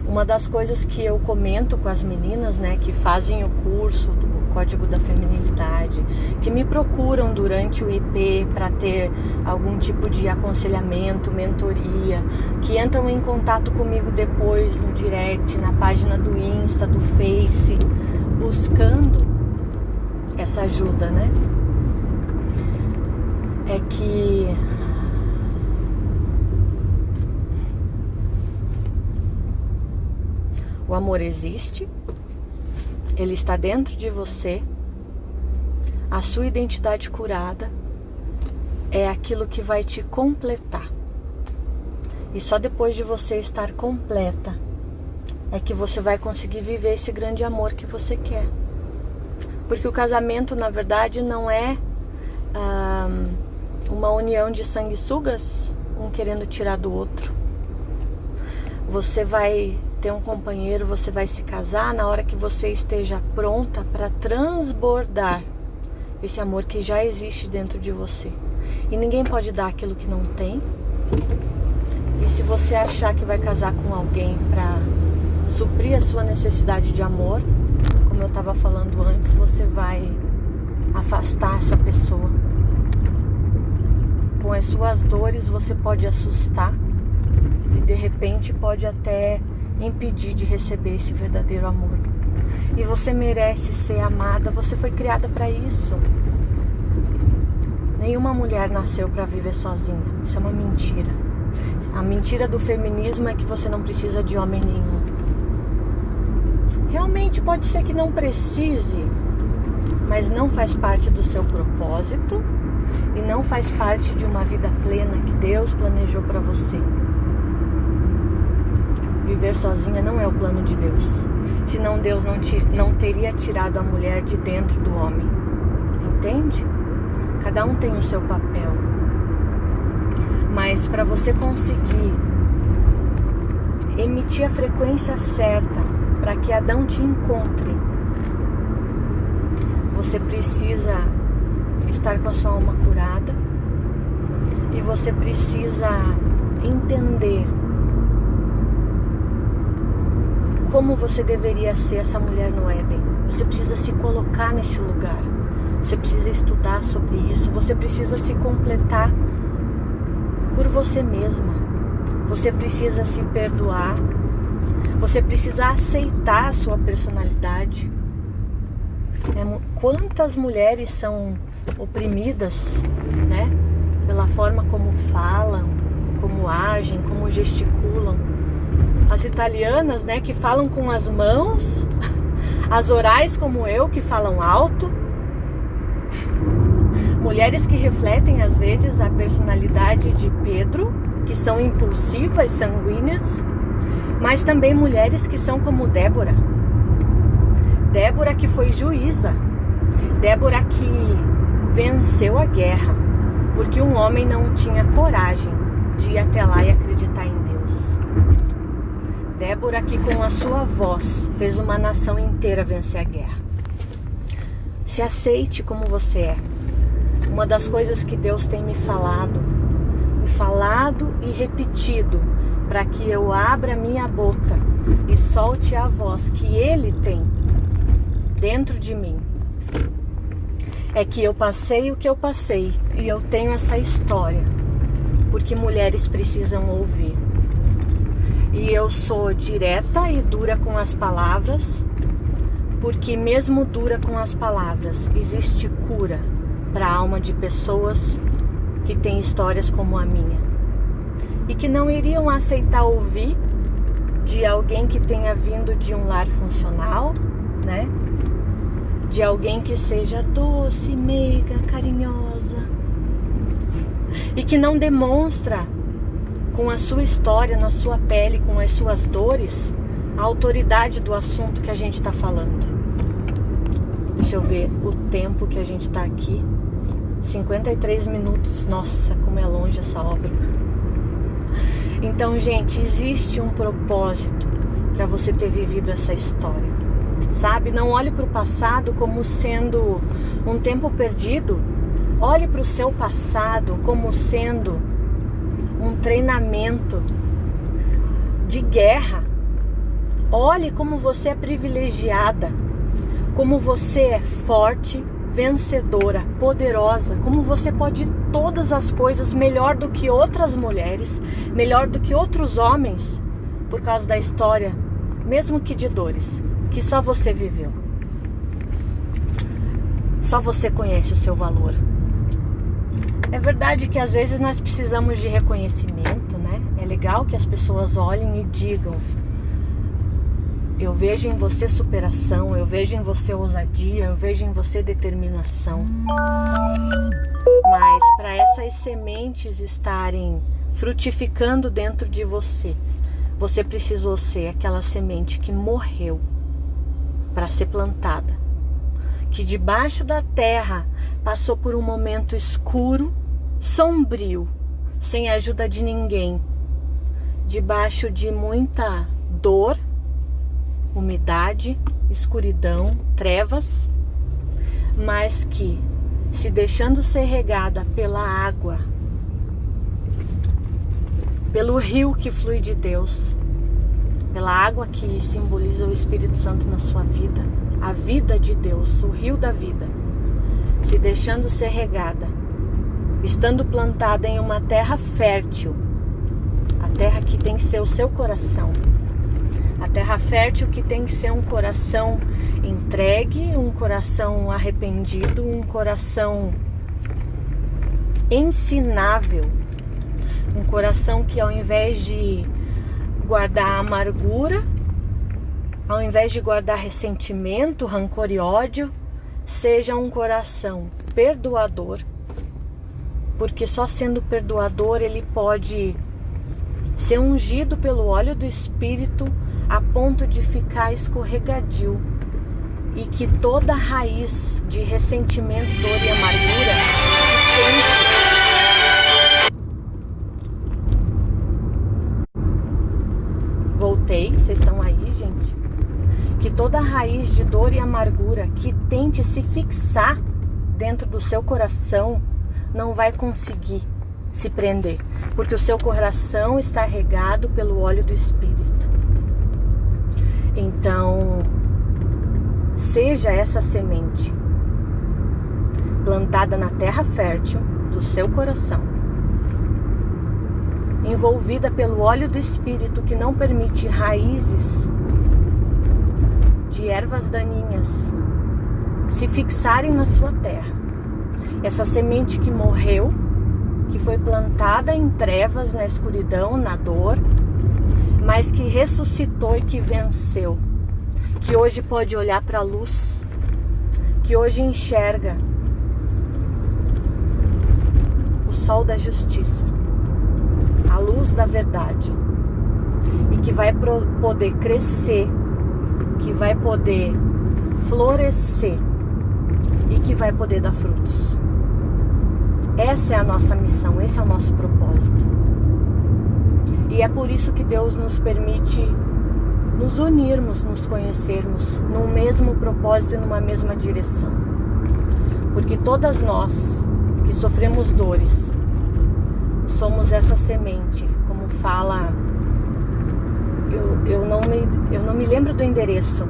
Uma das coisas que eu comento com as meninas, né, que fazem o curso do Código da Feminilidade, que me procuram durante o IP para ter algum tipo de aconselhamento, mentoria, que entram em contato comigo depois no direct, na página do Insta, do Face, buscando essa ajuda, né? É que o amor existe, ele está dentro de você, a sua identidade curada é aquilo que vai te completar. E só depois de você estar completa é que você vai conseguir viver esse grande amor que você quer. Porque o casamento, na verdade, não é uma união de sanguessugas, um querendo tirar do outro. Você vai ter um companheiro, você vai se casar na hora que você esteja pronta para transbordar esse amor que já existe dentro de você. E ninguém pode dar aquilo que não tem. E se você achar que vai casar com alguém para suprir a sua necessidade de amor, como eu estava falando antes, você vai afastar essa pessoa. Com as suas dores você pode assustar e de repente pode até impedir de receber esse verdadeiro amor. E você merece ser amada, você foi criada para isso. Nenhuma mulher nasceu para viver sozinha, isso é uma mentira. A mentira do feminismo é que você não precisa de homem nenhum. Realmente pode ser que não precise, mas não faz parte do seu propósito e não faz parte de uma vida plena que Deus planejou para você. Viver sozinha não é o plano de Deus. Senão Deus não teria tirado a mulher de dentro do homem. Entende? Cada um tem o seu papel. Mas para você conseguir emitir a frequência certa para que Adão te encontre, você precisa estar com a sua alma curada e você precisa entender como você deveria ser essa mulher no Éden. Você precisa se colocar nesse lugar. Você precisa estudar sobre isso. Você precisa se completar por você mesma. Você precisa se perdoar. Você precisa aceitar a sua personalidade. Quantas mulheres são oprimidas, né? Pela forma como falam, como agem, como gesticulam. As italianas, né, que falam com as mãos, as orais como eu, que falam alto, mulheres que refletem às vezes a personalidade de Pedro, que são impulsivas, sanguíneas, mas também mulheres que são como Débora. Débora que foi juíza, Débora que venceu a guerra, porque um homem não tinha coragem de ir até lá e acreditar em Deus. Débora que com a sua voz fez uma nação inteira vencer a guerra. Se aceite como você é. Uma das coisas que Deus tem me falado e repetido para que eu abra minha boca e solte a voz que Ele tem dentro de mim, é que eu passei o que eu passei e eu tenho essa história porque mulheres precisam ouvir. E eu sou direta e dura com as palavras, porque mesmo dura com as palavras, existe cura para a alma de pessoas que têm histórias como a minha e que não iriam aceitar ouvir de alguém que tenha vindo de um lar funcional, né? De alguém que seja doce, meiga, carinhosa e que não demonstra com a sua história, na sua pele, com as suas dores, a autoridade do assunto que a gente está falando. Deixa eu ver o tempo que a gente está aqui. 53 minutos. Nossa, como é longe essa obra. Então, gente, existe um propósito para você ter vivido essa história. Sabe? Não olhe para o passado como sendo um tempo perdido. Olhe para o seu passado como sendo um treinamento de guerra. Olhe como você é privilegiada, como você é forte, vencedora, poderosa, como você pode todas as coisas melhor do que outras mulheres, melhor do que outros homens, por causa da história, mesmo que de dores, que só você viveu. Só você conhece o seu valor. É verdade que às vezes nós precisamos de reconhecimento, né? É legal que as pessoas olhem e digam: eu vejo em você superação, eu vejo em você ousadia, eu vejo em você determinação. Mas para essas sementes estarem frutificando dentro de você, você precisou ser aquela semente que morreu para ser plantada, que debaixo da terra passou por um momento escuro, sombrio, sem a ajuda de ninguém, debaixo de muita dor, umidade, escuridão, trevas, mas que, se deixando ser regada pela água, pelo rio que flui de Deus, pela água que simboliza o Espírito Santo na sua vida, a vida de Deus, o rio da vida, se deixando ser regada, estando plantada em uma terra fértil, a terra que tem que ser o seu coração, a terra fértil que tem que ser um coração entregue, um coração arrependido, um coração ensinável, um coração que ao invés de guardar amargura, ao invés de guardar ressentimento, rancor e ódio, seja um coração perdoador, porque só sendo perdoador ele pode ser ungido pelo óleo do Espírito a ponto de ficar escorregadio e que toda raiz de ressentimento, dor e amargura Voltei, vocês estão aí, gente? Que toda raiz de dor e amargura que tente se fixar dentro do seu coração não vai conseguir se prender, porque o seu coração está regado pelo óleo do Espírito. Então, seja essa semente plantada na terra fértil do seu coração, envolvida pelo óleo do Espírito que não permite raízes de ervas daninhas se fixarem na sua terra. Essa semente que morreu, que foi plantada em trevas, na escuridão, na dor, mas que ressuscitou e que venceu, que hoje pode olhar para a luz, que hoje enxerga o sol da justiça, a luz da verdade, e que vai poder crescer, que vai poder florescer e que vai poder dar frutos. Essa é a nossa missão, esse é o nosso propósito. E é por isso que Deus nos permite nos unirmos, nos conhecermos num mesmo propósito e numa mesma direção. Porque todas nós que sofremos dores somos essa semente, como fala, eu não me lembro do endereço,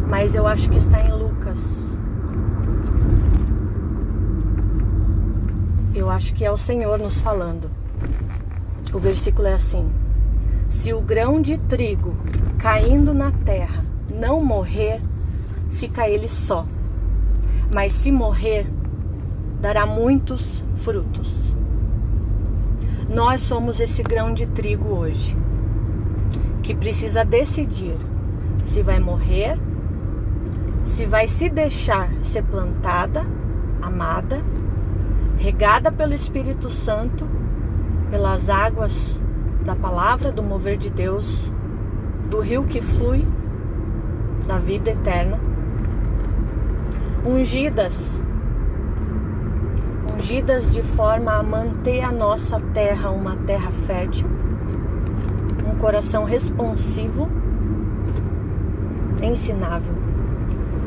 mas eu acho que está em Lucas. Eu acho que é o Senhor nos falando. O versículo é assim: se o grão de trigo caindo na terra não morrer, fica ele só, mas se morrer, dará muitos frutos. Nós somos esse grão de trigo hoje, que precisa decidir se vai morrer, se vai se deixar ser plantada, amada, regada pelo Espírito Santo, pelas águas da palavra, do mover de Deus, do rio que flui, da vida eterna, ungidas de forma a manter a nossa terra uma terra fértil, um coração responsivo, ensinável,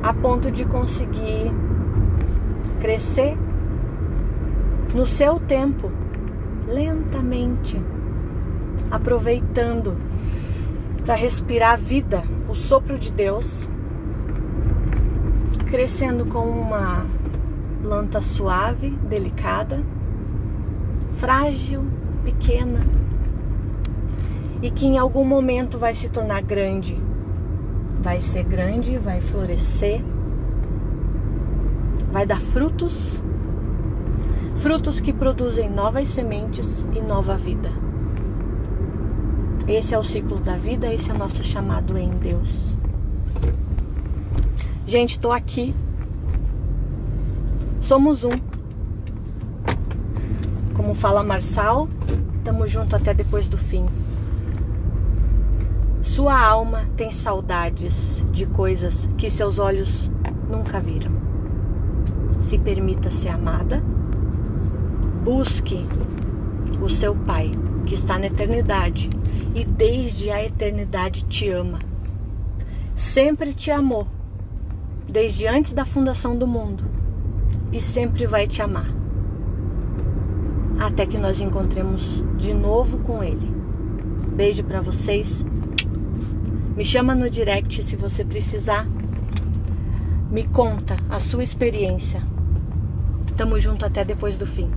a ponto de conseguir crescer no seu tempo, lentamente, aproveitando para respirar a vida, o sopro de Deus, crescendo como uma planta suave, delicada, frágil, pequena, e que em algum momento vai se tornar grande, vai ser grande, vai florescer, vai dar frutos que produzem novas sementes e nova vida. Esse é o ciclo da vida, esse é o nosso chamado em Deus. Gente, estou aqui. Somos um. Como fala Marçal, estamos juntos até depois do fim. Sua alma tem saudades de coisas que seus olhos nunca viram. Se permita ser amada. Busque o seu Pai, que está na eternidade e desde a eternidade te ama. Sempre te amou, desde antes da fundação do mundo, e sempre vai te amar, até que nós encontremos de novo com Ele. Beijo para vocês, Me chama no direct se você precisar. Me conta a sua experiência. Tamo junto até depois do fim.